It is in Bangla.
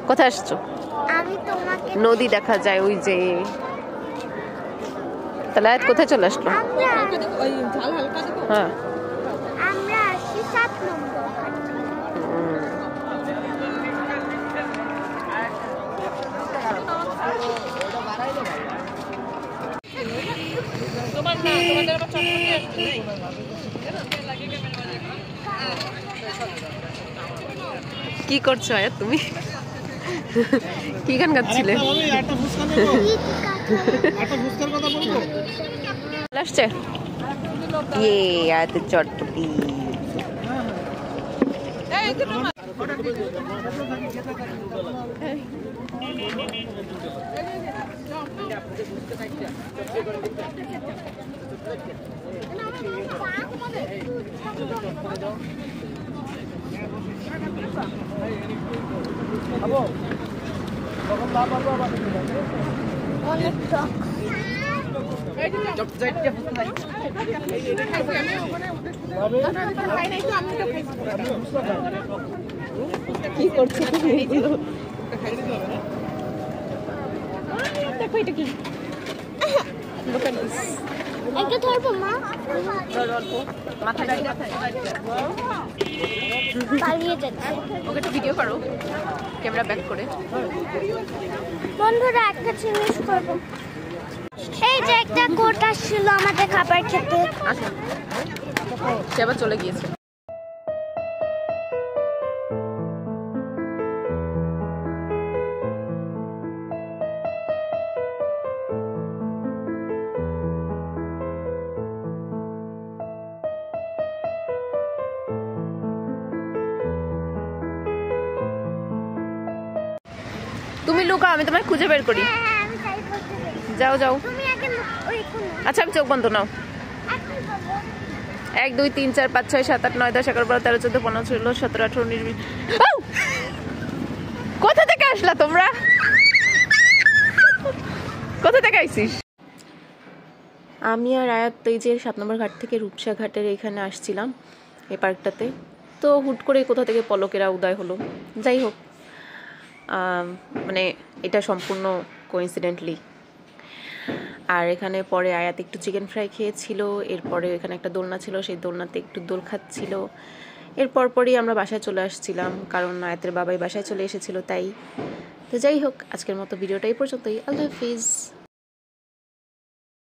কোথায় আসছো? আমি তোমাকে নদী দেখা যায় ওই যে। তাহলে আয়াত কোথায় চলে আসলো? হ্যাঁ, আমরা আসি 7 নম্বর কি করছো আয়াত তুমি? কি গান গাচ্ছিলে? আসছে ইয়ে আয়াতের চটপটি। কি করছো তুমি? দেখো এটা কি একটা ধরবো মা মাথায় পালিয়ে যাচ্ছে। ওকে একটু ভিডিও করো ক্যামেরা ব্যাক করে। বন্ধুরা একটা জিনিস করবো, এই যে একটা কোট আসছিল আমাদের খাবার খেতে, আসো সে আবার চলে গিয়েছে। তুমি লুকাও, আমি তোমায় খুঁজে বের করি। হ্যাঁ আমি তাই বলতে চাই। যাও যাও। তুমি আগে ওই কোন আচ্ছা আমি চোখ বন্ধ নাও। এখন বলো 1 2 3 4 5 6 7 8 9 10 11 12 13 14 15 16 17 18 19 20। কোথা থেকে আসলা তোমরা? কোথা থেকে আইছিস? আমি আর আয়াত তো এই যে 7 নম্বর ঘাট থেকে রূপসা ঘাটের এখানে আসছিলাম এই পার্কটাতে। তো হুট করে কোথা থেকে পলকেরা উদয় হলো। যাই হোক, মানে এটা সম্পূর্ণ কোইন্সিডেন্টলি। আর এখানে পরে আয়াত একটু চিকেন ফ্রাই খেয়েছিল, এরপরে এখানে একটা দোলনা ছিল, সেই দোলনাতে একটু দোল খাচ্ছিল। এরপর পরই আমরা বাসায় চলে আসছিলাম, কারণ আয়াতের বাবাই বাসায় চলে এসেছিল তাই। তো যাই হোক, আজকের মতো ভিডিওটা এই পর্যন্তই। আল্লাহ হাফিজ।